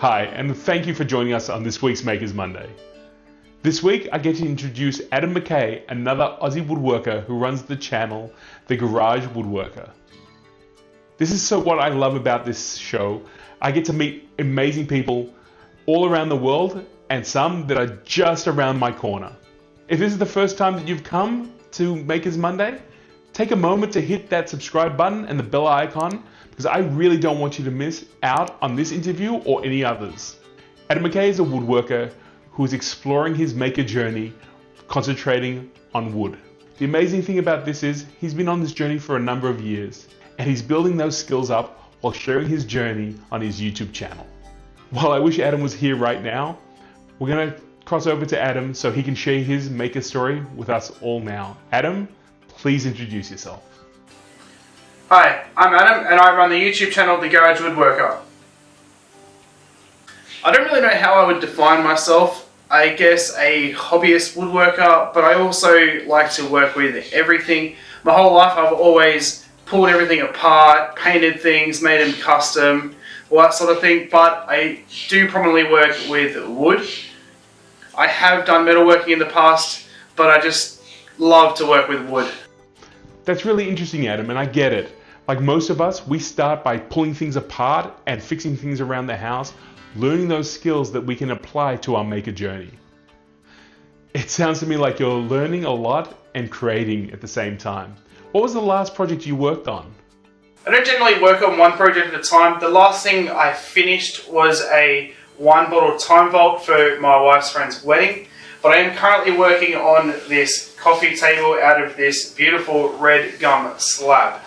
Hi, and thank you for joining us on this week's Makers Monday. This week, I get to introduce Adam Kackey, another Aussie woodworker who runs the channel, The Garage Woodworker. This is what I love about this show. I get to meet amazing people all around the world and some that are just around my corner. If this is the first time that you've come to Makers Monday, take a moment to hit that subscribe button and the bell icon because I really don't want you to miss out on this interview or any others. Adam Kackey is a woodworker who is exploring his maker journey, concentrating on wood. The amazing thing about this is he's been on this journey for a number of years and he's building those skills up while sharing his journey on his YouTube channel. While I wish Adam was here right now, we're gonna cross over to Adam so he can share his maker story with us all now. Adam, please introduce yourself. Hi, I'm Adam and I run the YouTube channel The Garage Woodworker. I don't really know how I would define myself. I guess a hobbyist woodworker, but I also like to work with everything. My whole life I've always pulled everything apart, painted things, made them custom, all that sort of thing, but I do prominently work with wood. I have done metalworking in the past, but I just love to work with wood. That's really interesting, Adam, and I get it. Like most of us, we start by pulling things apart and fixing things around the house, learning those skills that we can apply to our maker journey. It sounds to me like you're learning a lot and creating at the same time. What was the last project you worked on? I don't generally work on one project at a time. The last thing I finished was a wine bottle time vault for my wife's friend's wedding, but I am currently working on this coffee table out of this beautiful red gum slab.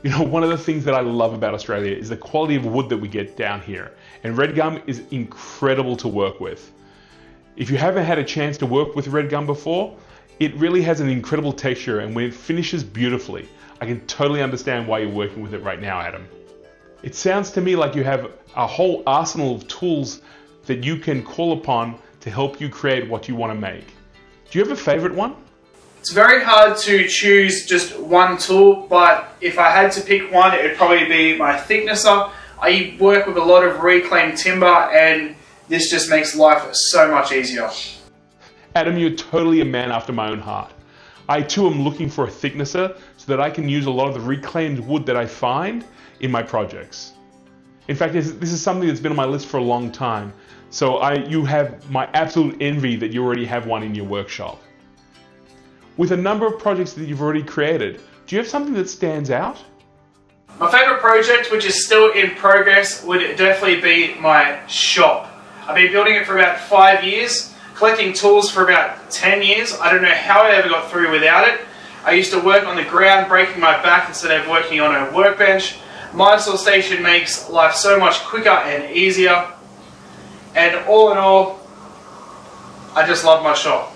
You know, one of the things that I love about Australia is the quality of wood that we get down here. And red gum is incredible to work with. If you haven't had a chance to work with red gum before, it really has an incredible texture, and when it finishes beautifully, I can totally understand why you're working with it right now, Adam. It sounds to me like you have a whole arsenal of tools that you can call upon to help you create what you want to make. Do you have a favorite one? It's very hard to choose just one tool, but if I had to pick one, it would probably be my thicknesser. I work with a lot of reclaimed timber and this just makes life so much easier. Adam, you're totally a man after my own heart. I too am looking for a thicknesser so that I can use a lot of the reclaimed wood that I find in my projects. In fact, this is something that's been on my list for a long time. So you have my absolute envy that you already have one in your workshop. With a number of projects that you've already created, do you have something that stands out? My favourite project, which is still in progress, would definitely be my shop. I've been building it for about 5 years, collecting tools for about 10 years. I don't know how I ever got through without it. I used to work on the ground, breaking my back instead of working on a workbench. My station makes life so much quicker and easier. And all in all, I just love my shop.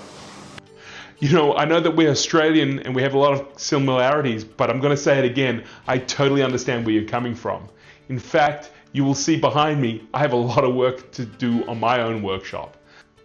You know, I know that we're Australian and we have a lot of similarities, but I'm going to say it again, I totally understand where you're coming from. In fact, you will see behind me, I have a lot of work to do on my own workshop.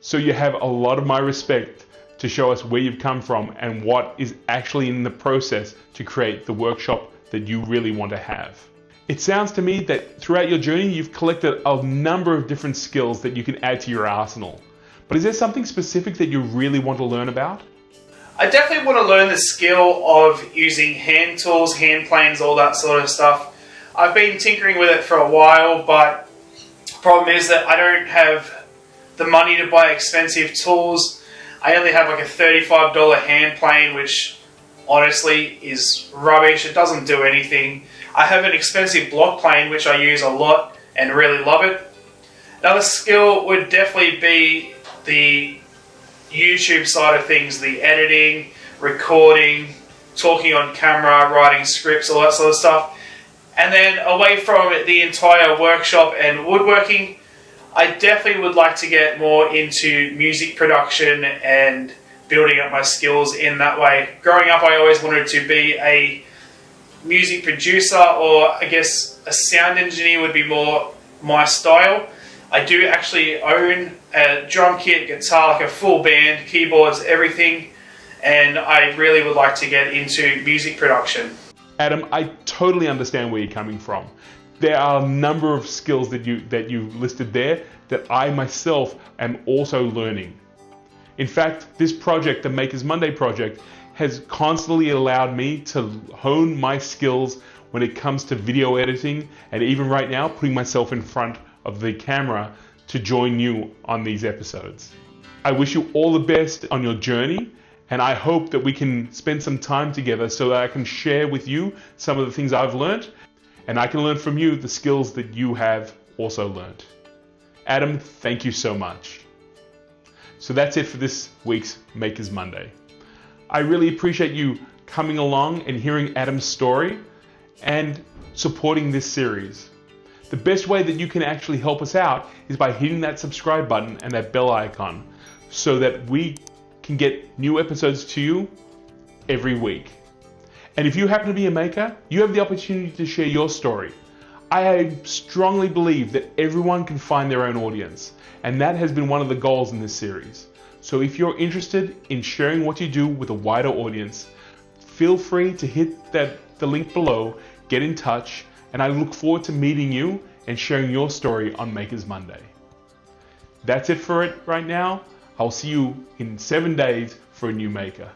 So you have a lot of my respect to show us where you've come from and what is actually in the process to create the workshop that you really want to have. It sounds to me that throughout your journey, you've collected a number of different skills that you can add to your arsenal. But is there something specific that you really want to learn about? I definitely want to learn the skill of using hand tools, hand planes, all that sort of stuff. I've been tinkering with it for a while, but the problem is that I don't have the money to buy expensive tools. I only have like a $35 hand plane, which honestly is rubbish. It doesn't do anything. I have an expensive block plane, which I use a lot and really love it. Another skill would definitely be the YouTube side of things, the editing, recording, talking on camera, writing scripts, all that sort of stuff. And then away from the entire workshop and woodworking, I definitely would like to get more into music production and building up my skills in that way. Growing up, I always wanted to be a music producer, or I guess a sound engineer would be more my style. I do actually own a drum kit, guitar, like a full band, keyboards, everything, and I really would like to get into music production. Adam, I totally understand where you're coming from. There are a number of skills that you listed there that I myself am also learning. In fact, this project, the Makers Monday project, has constantly allowed me to hone my skills when it comes to video editing, and even right now putting myself in front of the camera to join you on these episodes. I wish you all the best on your journey, and I hope that we can spend some time together so that I can share with you some of the things I've learned, and I can learn from you the skills that you have also learned. Adam, thank you so much. So that's it for this week's Makers Monday. I really appreciate you coming along and hearing Adam's story and supporting this series. The best way that you can actually help us out is by hitting that subscribe button and that bell icon so that we can get new episodes to you every week. And if you happen to be a maker, you have the opportunity to share your story. I strongly believe that everyone can find their own audience, and that has been one of the goals in this series. So if you're interested in sharing what you do with a wider audience, feel free to hit the link below, get in touch, and I look forward to meeting you and sharing your story on Makers Monday. That's it for it right now. I'll see you in 7 days for a new maker.